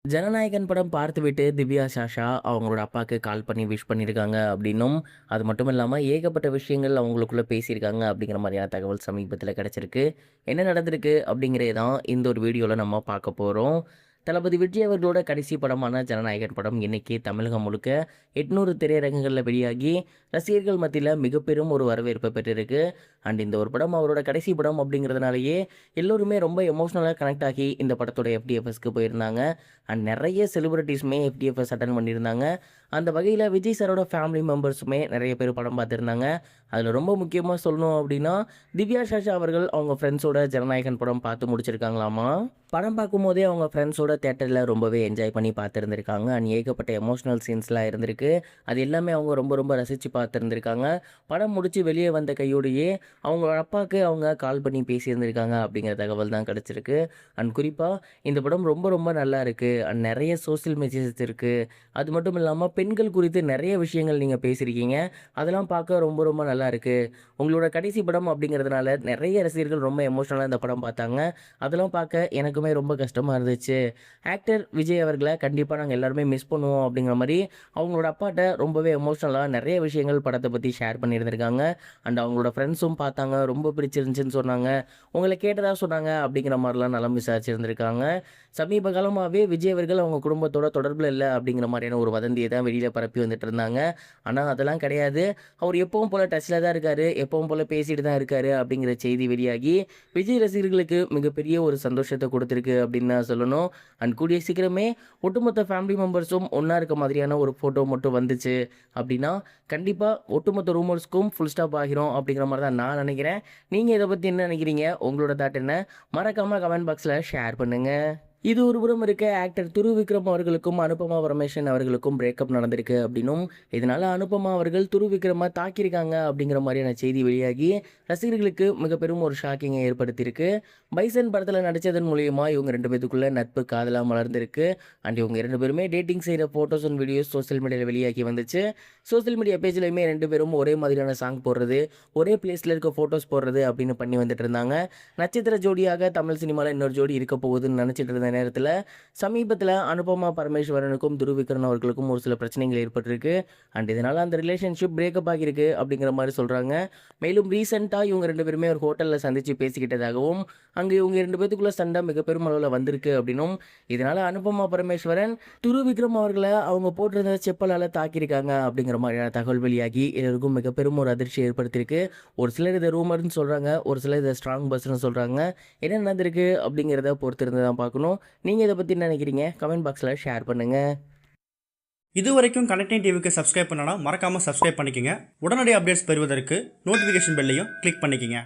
ஜனநாயகன் படம் பார்த்துவிட்டு திவ்யா சாஷா அவங்களோட அப்பாவுக்கு கால் பண்ணி விஷ் பண்ணியிருக்காங்க அப்படின்னும், அது மட்டும் இல்லாம ஏகப்பட்ட விஷயங்கள் அவங்களுக்குள்ள பேசியிருக்காங்க அப்படிங்கிற மாதிரியான தகவல் சமீபத்தில கிடைச்சிருக்கு. என்ன நடந்திருக்கு அப்படிங்கிறத தான் இந்த ஒரு வீடியோல நம்ம பார்க்க போறோம். தளபதி விஜய் அவர்களோட கடைசி படமான ஜனநாயகன் படம் இன்னைக்கு தமிழகம் முழுக்க 800 திரையரங்குகள்ல வெளியாகி ரசிகர்கள் மத்தியில மிகப்பெரும் ஒரு வரவேற்பை பெற்றிருக்கு. அண்ட் இந்த ஒரு படம் அவரோட கடைசி படம் அப்படிங்கிறதுனாலயே எல்லோருமே ரொம்ப எமோஷனலா கனெக்ட் ஆகி இந்த படத்தோட எஃப்டிஎஃப்எஸ்க்கு போயிருந்தாங்க. அண்ட் நிறைய செலிபிரிட்டீஸுமே எஃப்டிஎஃப்எஸ் அட்டெண்ட் பண்ணியிருந்தாங்க. அந்த வகையில விஜய் சாரோட ஃபேமிலி மெம்பர்ஸுமே நிறைய பேர் படம் பார்த்துருந்தாங்க. அதில ரொம்ப முக்கியமா சொல்லணும் அப்படின்னா, திவ்யா சாஷா அவர்கள் அவங்க ஃப்ரெண்ட்ஸோட ஜனநாயகன் படம் பார்த்து முடிச்சிருக்காங்களாமா. படம் பார்க்கும்போதே அவங்க ஃப்ரெண்ட்ஸோட தியேட்டர்ல ரொம்பவே என்ஜாய் பண்ணி பார்த்துருந்துருக்காங்க. அண்ட் ஏகப்பட்ட எமோஷனல் சீன்ஸ்லாம் இருந்திருக்கு. அது எல்லாமே அவங்க ரொம்ப ரொம்ப ரசிச்சு பார்த்துருந்துருக்காங்க. படம் முடிச்சு வெளியே வந்த கையோடையே அவங்க அப்பாவுக்கு அவங்க கால் பண்ணி பேசியிருந்திருக்காங்க அப்படிங்கிற தகவல் தான் கிடைச்சிருக்கு. அண்ட் குறிப்பா இந்த படம் ரொம்ப ரொம்ப நல்லா இருக்கு. அண்ட் நிறைய சோசியல் மெசேஜஸ் இருக்கு. அது மட்டும் இல்லாம பெண்கள் குறித்து நிறைய விஷயங்கள் நீங்க பேசியிருக்கீங்க. அதெல்லாம் பார்க்க ரொம்ப ரொம்ப நல்லா இருக்கு. உங்களோட கடைசி படம் அப்படிங்கிறதுனால நிறைய ரசிகர்கள் ரொம்ப எமோஷனலா இந்த படம் பார்த்தாங்க. அதெல்லாம் பார்க்க எனக்குமே ரொம்ப கஷ்டமா இருந்துச்சு. ஆக்டர் விஜய் அவர்கள கண்டிப்பா நாங்க எல்லாருமே மிஸ் பண்ணுவோம் அப்படிங்கிற மாரி அவங்களோட அப்பாட்ட ரொம்பவே எமோஷனலா நிறைய விஷயங்கள் படத்த பத்தி ஷேர் பண்ணியிருந்திருக்காங்க. அண்ட் அவங்களோட ஃப்ரெண்ட்ஸும் பார்த்தாங்க. ரொம்ப பிடிச்சிருந்துச்சுன்னு சொன்னாங்க. உங்கள கேட்டதா சொன்னாங்க அப்படிங்கிற மாரிலாம் நலம் விசாரிச்சிருந்திருக்காங்க. சமீப காலமாவே விஜய் அவர்கள் அவங்க குடும்பத்தோட தொடர்புல இல்ல அப்படிங்கிற மாரியான ஒரு வதந்திய தான் வெளியில பரப்பி வந்துட்டு இருந்தாங்க. ஆனா அதெல்லாம் கிடையாது. அவர் எப்பவும் போல டச்ல தான் இருக்காரு. எப்பவும் போல பேசிட்டு தான் இருக்காரு அப்படிங்கிற செய்தி வெளியாகி விஜய் ரசிகர்களுக்கு மிகப்பெரிய ஒரு சந்தோஷத்த குடுத்திருக்கு அப்படின்னு தான் சொல்லணும். அண்ட் கூடிய சீக்கிரமே ஒட்டுமொத்த ஃபேமிலி மெம்பர்ஸும் ஒண்ணா இருக்க மாதிரியான ஒரு ஃபோட்டோ மட்டும் வந்துச்சு அப்படின்னா, கண்டிப்பா ஒட்டுமொத்த ரூமர்ஸ்க்கும் ஃபுல் ஸ்டாப் ஆகிரும் அப்படிங்கிற மாரி தான் நான் நினைக்கிறேன். நீங்க இத பத்தி என்ன நினைக்கிறீங்க? உங்களோட தாட் என்ன? மறக்காம கமெண்ட் பாக்ஸ்ல ஷேர் பண்ணுங்க. இது ஒரு புறம் இருக்க ஆக்டர் துருவ் விக்ரம் அவர்களுக்கும் அனுபமா பரமேஸ்வரன் அவர்களுக்கும் பிரேக்கப் நடந்திருக்கு அப்படின்னும், இதனால அனுபமா அவர்கள் துருவ் விக்ரம தாக்கியிருக்காங்க அப்படிங்கிற மாதிரியான செய்தி வெளியாகி ரசிகர்களுக்கு மிக பெரும் ஒரு ஷாக்கிங்கை ஏற்படுத்தியிருக்கு. பைசன் படத்தில் நடித்ததன் மூலியமா இவங்க 2 பேத்துக்குள்ள நட்பு காதலா மலர்ந்திருக்கு. அண்ட் இவங்க 2 பேருமே டேட்டிங் செய்கிற ஃபோட்டோஸ் அண்ட் வீடியோஸ் சோஷியல் மீடியாவில் வெளியாகி வந்துச்சு. சோஷியல் மீடியா பேஜ்லையுமே 2 பேரும் ஒரே மாதிரியான சாங் போடுறது, ஒரே பிளேஸில் இருக்க ஃபோட்டோஸ் போடுறது அப்படின்னு பண்ணி வந்துட்டு இருந்தாங்க. நட்சத்திர ஜோடியாக தமிழ் சினிமாவில் இன்னொரு ஜோடி இருக்க போகுதுன்னு நினச்சிட்டு இருந்த நேரத்தில் சமீபத்தில் அனுபமா பரமேஸ்வரனுக்கும் துருவ் விக்ரம் அவர்களுக்கும் ஒரு சில பிரச்சனைகள் ஏற்பட்டிருக்கு. அண்ட் இதனால் அந்த ரிலேஷன்ஷிப் பிரேக்கப் ஆகியிருக்கு அப்படிங்கிற மாதிரி சொல்கிறாங்க. மேலும் ரீசெண்டாக இவங்க 2 பேருமே ஒரு ஹோட்டலில் சந்தித்து பேசிக்கிட்டதாகவும், அங்கே இவங்க 2 பேத்துக்குள்ள சண்டை மிக பெரும் அளவில் வந்திருக்கு அப்படின்னும், இதனால் அனுபமா பரமேஸ்வரன் துருவ் விக்ரம் அவர்களை அவங்க போட்டிருந்த செப்பலால் தாக்கியிருக்காங்க அப்படிங்கிற மாதிரியான தகவல் வெளியாகி எல்லோருக்கும் மிக பெரும் ஒரு அதிர்ச்சி ஏற்படுத்தியிருக்கு. ஒரு சிலர் இதை ரூமர்னு சொல்கிறாங்க, ஒரு சிலர் இதை ஸ்ட்ராங் பஸ்ன்னு சொல்கிறாங்க. என்ன நடந்திருக்கு அப்படிங்கிறத பொறுத்திருந்து தான் பார்க்கணும். நீங்க இத பத்தி என்ன நினைக்கிறீங்க? கமெண்ட் பாக்ஸ்ல ஷேர் பண்ணுங்க. இதுவரைக்கும் கனெக்டிங் டிவிக்கு சப்ஸ்கிரைப் பண்ணனா மறக்காம சப்ஸ்கிரைப் பண்ணிக்கங்க. உடனடி அப்டேட்ஸ் பெறுவதற்கு நோட்டிஃபிகேஷன் பெல்லையும் கிளிக் பண்ணிக்கங்க.